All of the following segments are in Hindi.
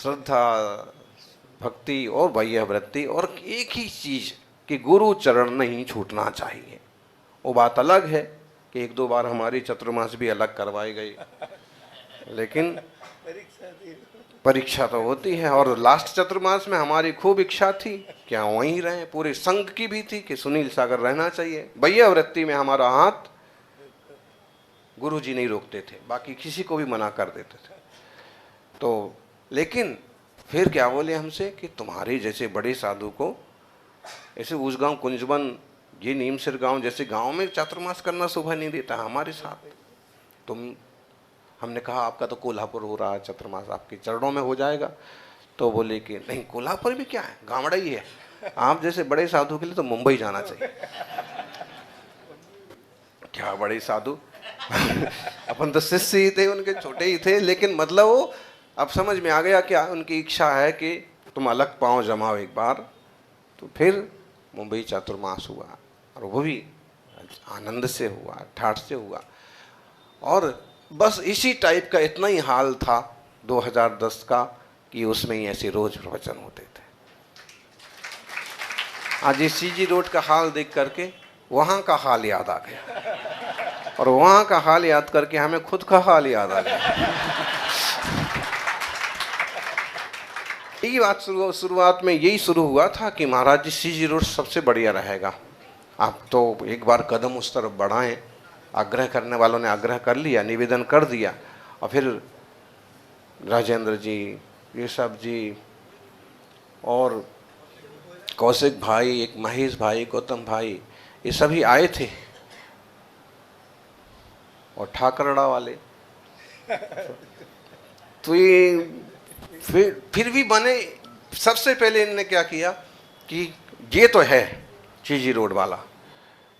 श्रद्धा, भक्ति और बाह्य वृत्ति, और एक ही चीज कि गुरु चरण नहीं छूटना चाहिए। वो बात अलग है कि एक दो बार हमारी चतुर्मास भी अलग करवाई गई, लेकिन परीक्षा तो होती है। और लास्ट चतुर्मास में हमारी खूब इच्छा थी कि हम वहीं रहें, पूरे संघ की भी थी कि सुनील सागर रहना चाहिए। बाह्य वृत्ति में हमारा हाथ गुरु जी नहीं रोकते थे, बाकी किसी को भी मना कर देते थे। तो लेकिन फिर क्या बोले हमसे कि तुम्हारे जैसे बड़े साधु को ऐसे उस कुंजवन, ये नीमसिर गांव जैसे गांव में चातुर्मास करना शोभा नहीं देता हमारे साथ। तुम, हमने कहा आपका तो कोल्हापुर हो रहा है चतुर्मास, आपके चरणों में हो जाएगा। तो बोले कि नहीं, कोल्हापुर भी क्या है, गावड़ा ही है, आप जैसे बड़े साधु के लिए तो मुंबई जाना चाहिए। क्या बड़े साधु अपन तो शिष्य ही थे, उनके छोटे ही थे, लेकिन मतलब वो अब समझ में आ गया कि उनकी इच्छा है कि तुम अलग पांव जमाओ एक बार। तो फिर मुंबई चातुर्मास हुआ, और वो भी आनंद से हुआ, ठाठ से हुआ। और बस इसी टाइप का इतना ही हाल था 2010 का कि उसमें ही ऐसे रोज प्रवचन होते थे। आज इस सीजी रोड का हाल देख करके वहाँ का हाल याद आ गया, और वहाँ का हाल याद करके हमें खुद का हाल याद आ गया। यही बात शुरुआत में यही शुरू हुआ था कि महाराज जी सीजी रोड सबसे बढ़िया रहेगा, आप तो एक बार कदम उस तरफ बढ़ाएं। आग्रह करने वालों ने आग्रह कर लिया, निवेदन कर दिया, और फिर राजेंद्र जी, ऋषभ जी और कौशिक भाई, एक महेश भाई, गौतम भाई, ये सभी आए थे, और ठाकरड़ा वाले। तो ये फिर भी बने। सबसे पहले इन्होंने क्या किया कि ये तो है सीजी रोड वाला,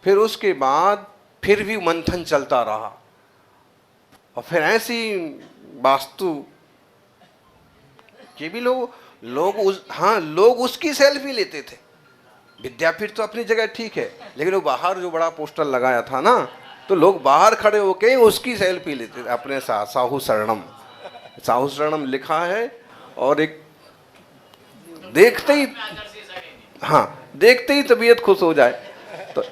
फिर उसके बाद फिर भी मंथन चलता रहा, और फिर ऐसी वास्तु ये भी लोग उसकी सेल्फी लेते थे। विद्यापीठ तो अपनी जगह ठीक है, लेकिन वो बाहर जो बड़ा पोस्टर लगाया था ना, तो लोग बाहर खड़े होके उसकी सेल्फी लेते थे अपने साथ। साहू शरणम लिखा है, और एक देखते ही, हाँ, देखते ही तबीयत खुश हो जाए। तो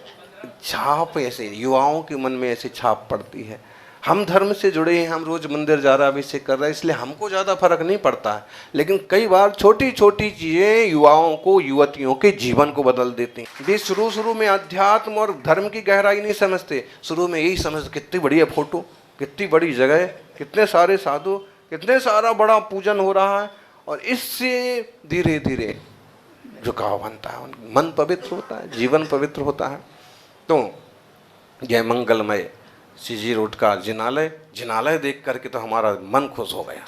छाप ऐसे युवाओं के मन में ऐसे छाप पड़ती है। हम धर्म से जुड़े हैं, हम रोज मंदिर जा रहा, अभिषेक कर रहे हैं, इसलिए हमको ज़्यादा फर्क नहीं पड़ता है, लेकिन कई बार छोटी छोटी चीज़ें युवाओं को, युवतियों के जीवन को बदल देती हैं। वे शुरू में अध्यात्म और धर्म की गहराई नहीं समझते, शुरू में यही समझते कितनी बढ़िया फोटो, कितनी बड़ी जगह, कितने सारे साधु, कितने सारा बड़ा पूजन हो रहा है, और इससे धीरे धीरे झुकाव बनता है, मन पवित्र होता है, जीवन पवित्र होता है। तो यह मंगलमय सीजी रोड का जिनालय देख करके तो हमारा मन खुश हो गया।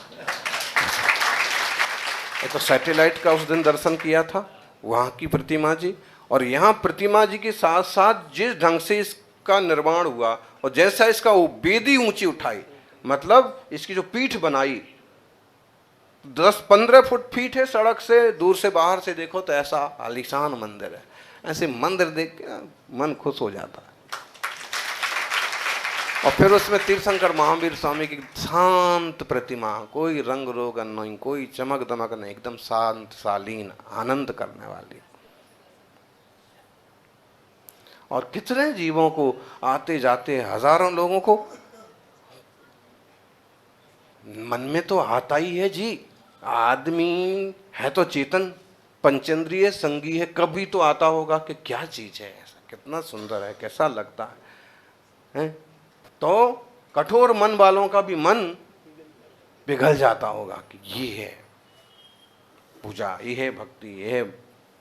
एक तो सैटेलाइट का उस दिन दर्शन किया था, वहाँ की प्रतिमा जी, और यहाँ प्रतिमा जी के साथ साथ जिस ढंग से इसका निर्माण हुआ, और जैसा इसका वो बेदी ऊंची उठाई, मतलब इसकी जो पीठ बनाई 10-15 फुट फीट है सड़क से, दूर से बाहर से देखो तो ऐसा आलीशान मंदिर है। ऐसे मंदिर देख के मन खुश हो जाता है। और फिर उसमें तीर्थंकर महावीर स्वामी की शांत प्रतिमा, कोई रंग रोगन नहीं, कोई चमक दमक नहीं, एकदम शांत शालीन, आनंद करने वाली। और कितने जीवों को आते जाते, हजारों लोगों को मन में तो आता ही है जी, आदमी है तो चेतन, पंचेंद्रिय संगी है, कभी तो आता होगा कि क्या चीज है ऐसा, कितना सुंदर है, कैसा लगता है? तो कठोर मन वालों का भी मन पिघल जाता होगा कि ये है पूजा, ये है भक्ति, ये है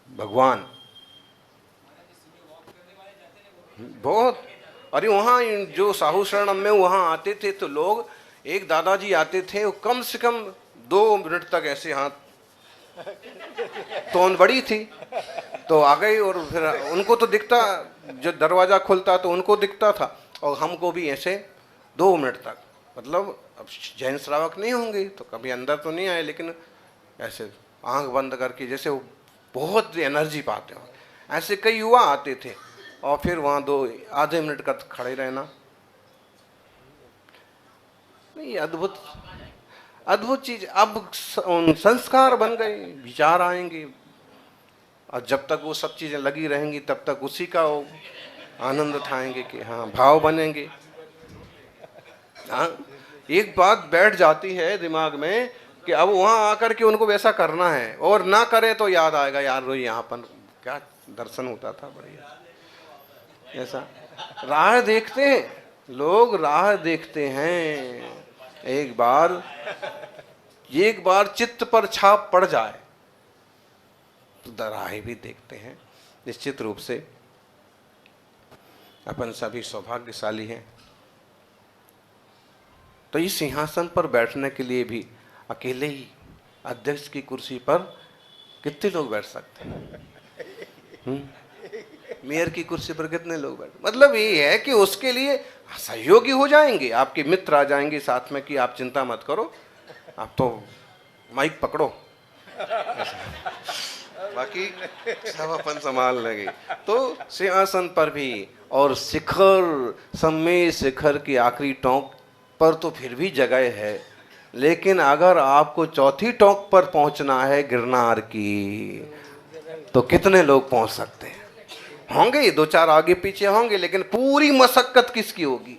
भगवान। बहुत, अरे वहाँ जो साहू शरणम में वहाँ आते थे तो लोग, एक दादाजी आते थे, वो कम से कम 2 मिनट तक ऐसे हाथ, तोन बड़ी थी तो आ गई, और फिर उनको तो दिखता, जो दरवाजा खुलता तो उनको दिखता था, और हमको भी ऐसे 2 मिनट तक, मतलब अब जैन श्रावक नहीं होंगे तो कभी अंदर तो नहीं आए, लेकिन ऐसे आंख बंद करके जैसे वो बहुत एनर्जी पाते हो, ऐसे कई युवा आते थे, और फिर वहाँ 2 आधे मिनट का खड़े रहना। नहीं, अद्भुत चीज। अब संस्कार बन गए, विचार आएंगे, और जब तक वो सब चीजें लगी रहेंगी तब तक उसी का वो आनंद उठाएंगे कि हाँ भाव बनेंगे। हाँ, एक बात बैठ जाती है दिमाग में कि अब वहां आकर के उनको वैसा करना है, और ना करें तो याद आएगा यार वो यहाँ पर क्या दर्शन होता था बढ़िया। ऐसा राह देखते हैं लोग, राह देखते हैं। एक बार चित्त पर छाप पड़ जाए तो राह भी देखते हैं। निश्चित रूप से अपन सभी सौभाग्यशाली हैं। तो इस सिंहासन पर बैठने के लिए भी अकेले ही अध्यक्ष की कुर्सी पर कितने लोग बैठ सकते हैं? मेयर की कुर्सी पर कितने लोग बैठ, मतलब ये है कि उसके लिए सहयोगी हो जाएंगे, आपके मित्र आ जाएंगे साथ में कि आप चिंता मत करो, आप तो माइक पकड़ो, बाकी सब अपन संभाल लेंगे। तो सिंहासन पर भी, और शिखर सम्मेद शिखर की आखिरी टोंक पर तो फिर भी जगह है, लेकिन अगर आपको चौथी टोंक पर पहुंचना है गिरनार की, तो कितने लोग पहुंच सकते हैं? होंगे दो चार आगे पीछे होंगे, लेकिन पूरी मशक्कत किसकी होगी?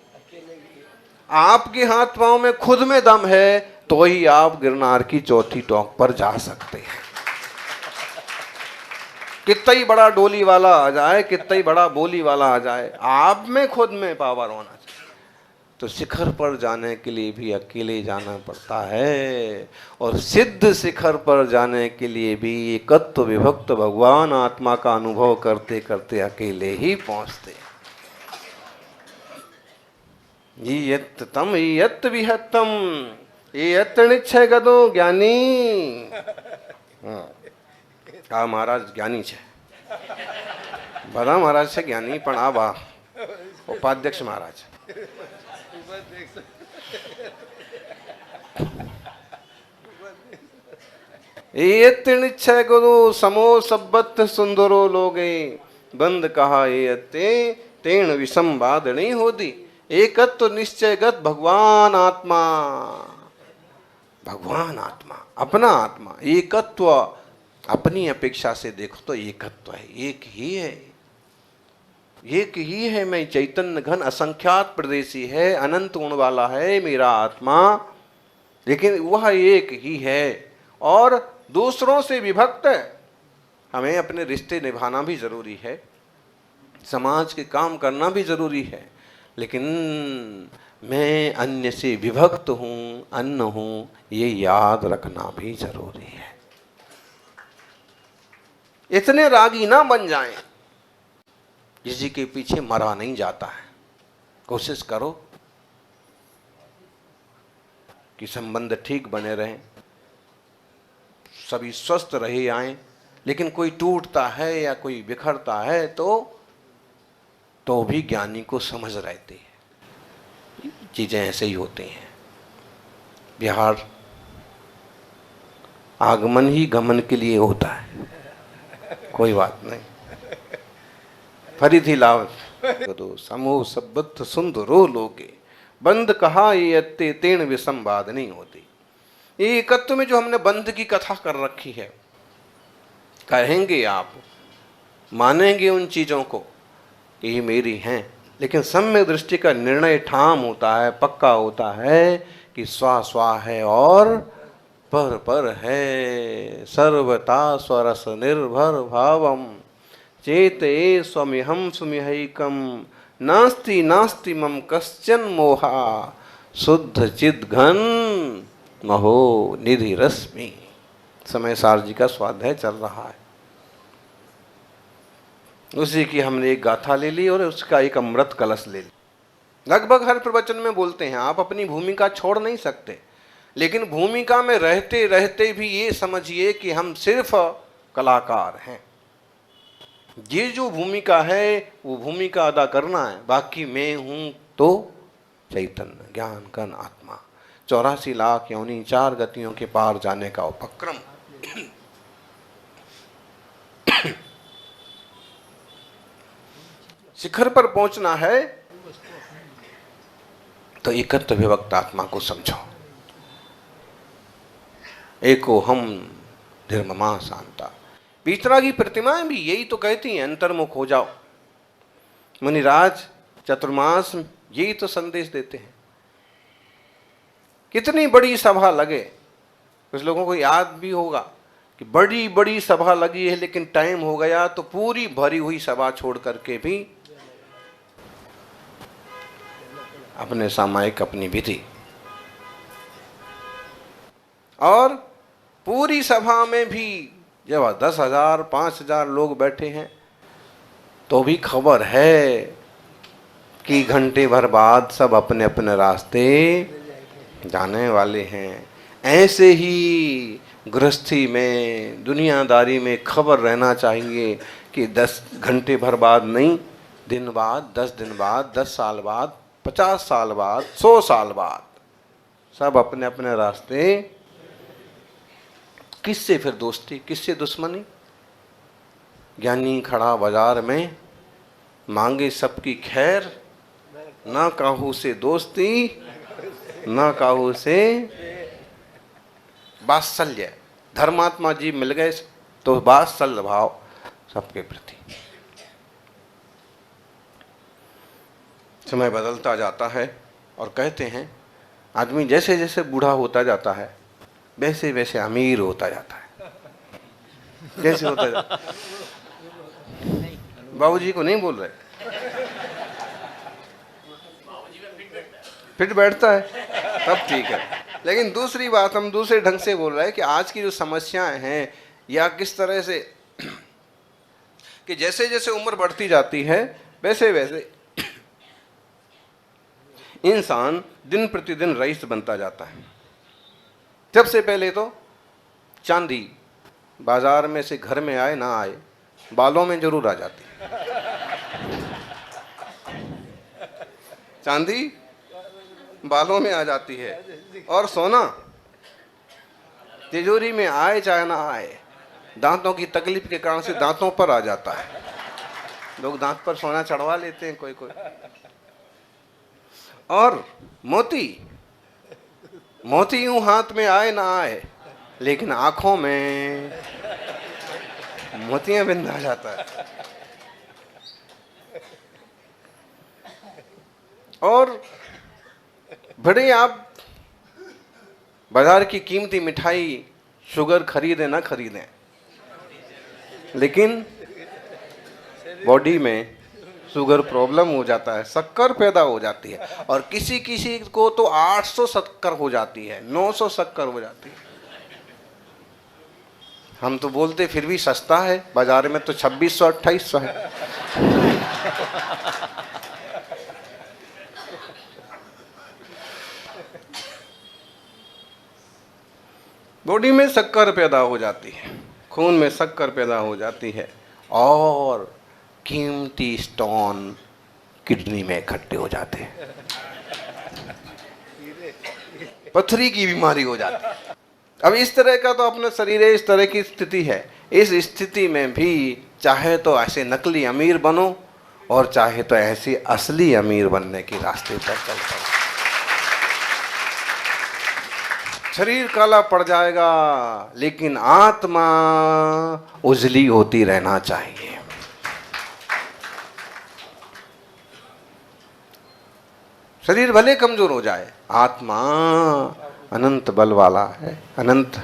आपके हाथ पांव में खुद में दम है तो ही आप गिरनार की चौथी टोंक पर जा सकते हैं। कितना ही बड़ा डोली वाला आ जाए, कितना ही बड़ा बोली वाला आ जाए, आप में खुद में पावर होना चाहिए। तो शिखर पर जाने के लिए भी अकेले जाना पड़ता है, और सिद्ध शिखर पर जाने के लिए भी एकत्व विभक्त भगवान आत्मा का अनुभव करते करते अकेले ही पहुंचते। यत् तम यत् विहत्तम यत् निश्चय गदो ज्ञानी। हाँ महाराज ज्ञानी छे, बड़ा महाराज से ज्ञानी पण आ बा उपाध्यक्ष महाराज। ये निश्चय गुरु समो सबत सुंदरो लोगे, बंद कहा ये तेण विसंवाद नहीं होती। एकत्व निश्चयगत भगवान आत्मा, भगवान आत्मा अपना आत्मा, एकत्व अपनी अपेक्षा से देखो तो एकत्व है, एक ही है, एक ही है। मैं चैतन्य घन असंख्यात प्रदेशी है, अनंत गुण वाला है मेरा आत्मा, लेकिन वह एक ही है और दूसरों से विभक्त है। हमें अपने रिश्ते निभाना भी जरूरी है, समाज के काम करना भी जरूरी है, लेकिन मैं अन्य से विभक्त हूं, अन्न हूं, ये याद रखना भी जरूरी है। इतने रागी ना बन जाएं, किसी के पीछे मरा नहीं जाता है। कोशिश करो कि संबंध ठीक बने रहें, सभी स्वस्थ रहे आए, लेकिन कोई टूटता है या कोई बिखरता है तो भी ज्ञानी को समझ रहती है। चीजें ऐसे ही होती हैं। बिहार आगमन ही गमन के लिए होता है, कोई बात नहीं। फरीथी लाभ तो समूह सबत सुंदरो लोगे, बंद कहा ये तेण विसंवाद नहीं होती। ये एकत्व में जो हमने बंध की कथा कर रखी है, कहेंगे आप, मानेंगे उन चीजों को कि ये मेरी हैं, लेकिन सम्यक दृष्टि का निर्णय ठाम होता है, पक्का होता है कि स्वा स्वा है और पर है। सर्वता स्वरस निर्भर भावम चेते स्वमिहम सुमिहैकम, नास्ति नास्ति मम कश्चन मोहा, शुद्ध चिद घन महो निधि रश्मि। समय सार जी का स्वाध्याय चल रहा है, उसी की हमने एक गाथा ले ली और उसका एक अमृत कलश ले ली। लगभग हर प्रवचन में बोलते हैं आप अपनी भूमिका छोड़ नहीं सकते, लेकिन भूमिका में रहते रहते भी ये समझिए कि हम सिर्फ कलाकार हैं। ये जो भूमिका है वो भूमिका अदा करना है, बाकी मैं हूं तो चैतन्य ज्ञान कन आत्मा। 84 लाख योनि 4 गतियों के पार जाने का उपक्रम। शिखर पर पहुंचना है तो एकत्व विभक्त आत्मा को समझो। एको हम धर्ममा शांता। पीतरा की प्रतिमाएं भी यही तो कहती हैं, अंतर्मुख हो जाओ। मुनिराज चतुर्मास यही तो संदेश देते हैं। कितनी बड़ी सभा लगे, कुछ लोगों को याद भी होगा कि बड़ी बड़ी सभा लगी है, लेकिन टाइम हो गया तो पूरी भरी हुई सभा छोड़ करके भी अपने सामायिक अपनी विधि, और पूरी सभा में भी जब 10,000 5,000 लोग बैठे हैं तो भी खबर है कि घंटे भर बाद सब अपने अपने रास्ते जाने वाले हैं। ऐसे ही गृहस्थी में, दुनियादारी में खबर रहना चाहिए कि 10 घंटे भर बाद नहीं, दिन बाद, 10 दिन बाद, 10 साल बाद, 50 साल बाद, 100 साल बाद सब अपने अपने रास्ते। किससे फिर दोस्ती, किससे दुश्मनी? ज्ञानी खड़ा बाजार में मांगे सबकी खैर, ना काहू से दोस्ती ना काहू से वात्सल्य। धर्मात्मा जी मिल गए तो वात्सल्य भाव सबके प्रति। समय बदलता जाता है और कहते हैं आदमी जैसे जैसे बूढ़ा होता जाता है वैसे वैसे अमीर होता जाता है। कैसे होता जाता? बाबूजी को नहीं बोल रहे, फिट बैठता है तब ठीक है। लेकिन दूसरी बात हम दूसरे ढंग से बोल रहे हैं कि आज की जो समस्याएं हैं, या किस तरह से कि जैसे जैसे उम्र बढ़ती जाती है वैसे वैसे इंसान दिन प्रतिदिन रईस बनता जाता है। सबसे पहले तो चांदी बाजार में से घर में आए ना आए, बालों में जरूर आ जाती है। चांदी बालों में आ जाती है, और सोना तिजोरी में आए चाहे ना आए, दांतों की तकलीफ के कारण से दांतों पर आ जाता है। लोग दांत पर सोना चढ़वा लेते हैं कोई कोई। और मोती, मोती यूं हाथ में आए ना आए, लेकिन आंखों में मोतियां बिंद आ जाता है। और बड़े आप बाजार की कीमती मिठाई शुगर खरीदें ना खरीदें, लेकिन बॉडी में शुगर प्रॉब्लम हो जाता है, शक्कर पैदा हो जाती है। और किसी किसी को तो 800 शक्कर हो जाती है, 900 शक्कर हो जाती है। हम तो बोलते फिर भी सस्ता है, बाजार में तो 2600 2800 है। बॉडी में शक्कर पैदा हो जाती है, खून में शक्कर पैदा हो जाती है, और कीमती स्टोन किडनी में इकट्ठे हो जाते हैं, पथरी की बीमारी हो जाती है। अब इस तरह का तो अपना शरीर है, इस तरह की स्थिति है। इस स्थिति में भी चाहे तो ऐसे नकली अमीर बनो, और चाहे तो ऐसी असली अमीर बनने के रास्ते पर चल पड़ो। शरीर काला पड़ जाएगा, लेकिन आत्मा उजली होती रहना चाहिए। शरीर भले कमजोर हो जाए, आत्मा अनंत बल वाला है, अनंत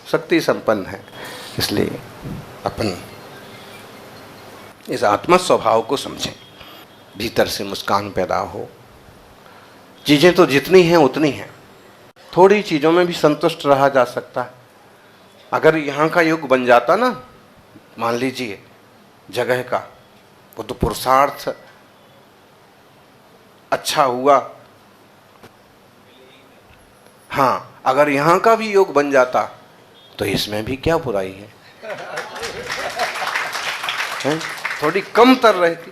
शक्ति संपन्न है। इसलिए अपन इस आत्मा स्वभाव को समझें, भीतर से मुस्कान पैदा हो। चीजें तो जितनी हैं उतनी हैं, थोड़ी चीजों में भी संतुष्ट रहा जा सकता है। अगर यहाँ का युग बन जाता ना, मान लीजिए जगह का, वो तो पुरुषार्थ अच्छा हुआ। हाँ, अगर यहाँ का भी योग बन जाता तो इसमें भी क्या बुराई है? थोड़ी कम तर रहती,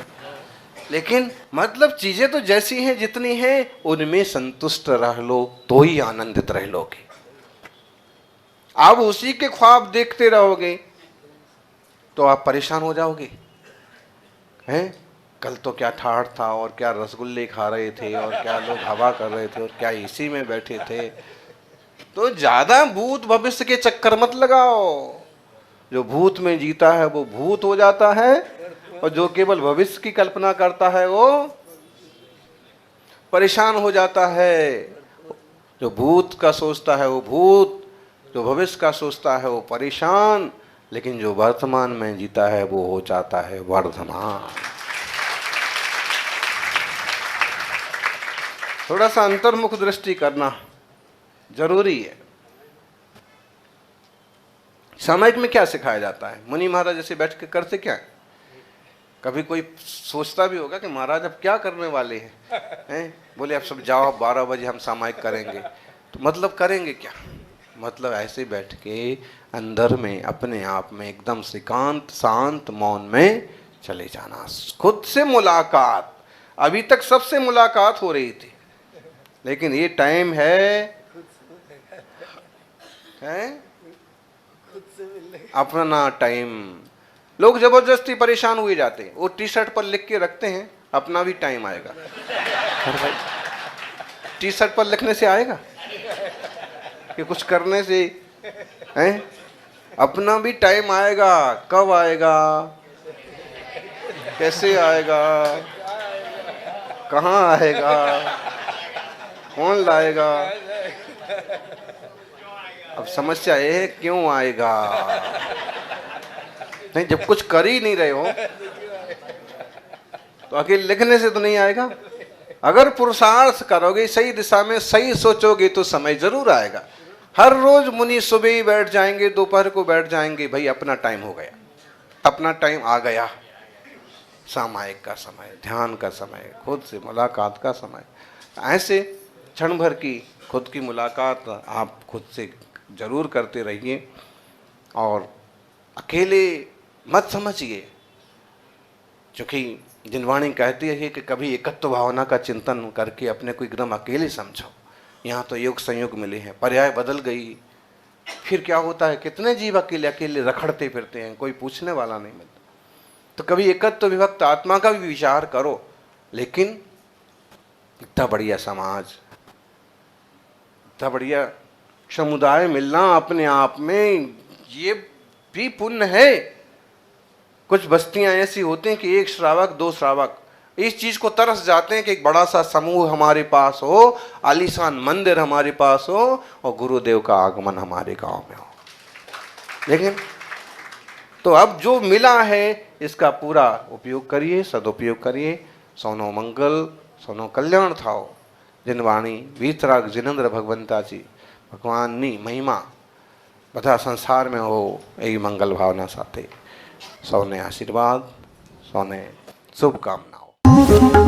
लेकिन मतलब चीजें तो जैसी हैं जितनी हैं उनमें संतुष्ट रह लो तो ही आनंदित रह लोगे। आप उसी के ख्वाब देखते रहोगे तो आप परेशान हो जाओगे। हैं, कल तो क्या ठाठ था, और क्या रसगुल्ले खा रहे थे, और क्या लोग हवा कर रहे थे, और क्या एसी में बैठे थे। तो ज्यादा भूत भविष्य के चक्कर मत लगाओ। जो भूत में जीता है वो भूत हो जाता है, और जो केवल भविष्य की कल्पना करता है वो परेशान हो जाता है। जो भूत का सोचता है वो भूत, जो भविष्य का सोचता है वो परेशान, लेकिन जो वर्तमान में जीता है वो हो जाता है वर्धमान। थोड़ा सा अंतर्मुख दृष्टि करना जरूरी है। सामायिक में क्या सिखाया जाता है? मुनि महाराज जैसे बैठ के करते क्या है? कभी कोई सोचता भी होगा कि महाराज अब क्या करने वाले हैं? बोले अब सब जाओ, 12 बजे हम सामायिक करेंगे। तो मतलब करेंगे क्या? मतलब ऐसे बैठ के अंदर में अपने आप में एकदम एकांत शांत मौन में चले जाना, खुद से मुलाकात। अभी तक सबसे मुलाकात हो रही थी, लेकिन ये टाइम है अपना टाइम। लोग जबरदस्ती परेशान हुए जाते हैं, वो टी शर्ट पर लिख के रखते हैं अपना भी टाइम आएगा। भाई टी शर्ट पर लिखने से आएगा कि कुछ करने से हैं? अपना भी टाइम आएगा। कब आएगा, कैसे आएगा, कहाँ आएगा, कौन लाएगा? अब समस्या ये है क्यों आएगा? नहीं, जब कुछ कर ही नहीं रहे हो तो अकेले लिखने से तो नहीं आएगा। अगर पुरुषार्थ करोगे, सही दिशा में सही सोचोगे तो समय जरूर आएगा। हर रोज मुनि सुबह ही बैठ जाएंगे, दोपहर को बैठ जाएंगे, भाई अपना टाइम हो गया, अपना टाइम आ गया। सामायिक का समय, ध्यान का समय, खुद से मुलाकात का समय। ऐसे क्षण भर की खुद की मुलाकात आप खुद से जरूर करते रहिए, और अकेले मत समझिए। क्योंकि जिनवाणी कहती है कि कभी एकत्व भावना का चिंतन करके अपने को एकदम अकेले समझो। यहाँ तो योग संयोग मिले हैं, पर्याय बदल गई, फिर क्या होता है? कितने जीव अकेले अकेले रखड़ते फिरते हैं, कोई पूछने वाला नहीं मिलता। तो कभी एकत्व विभक्त आत्मा का भी विचार करो। लेकिन इतना बढ़िया समाज, इतना बढ़िया समुदाय मिलना अपने आप में ये भी पुण्य है। कुछ बस्तियां ऐसी होती हैं कि एक श्रावक, 2 श्रावक इस चीज को तरस जाते हैं कि एक बड़ा सा समूह हमारे पास हो, आलीशान मंदिर हमारे पास हो, और गुरुदेव का आगमन हमारे गांव में हो। लेकिन तो अब जो मिला है इसका पूरा उपयोग करिए, सदुपयोग करिए। सोनो मंगल, सोनो कल्याण थाओ। जिनवाणी वीतराग जिनेन्द्र भगवंताजी भगवाननी महिमा બધા સંસારમાં હો એવી મંગલ ભાવના સાથે સૌને આશીર્વાદ, સૌને શુભકામનાઓ।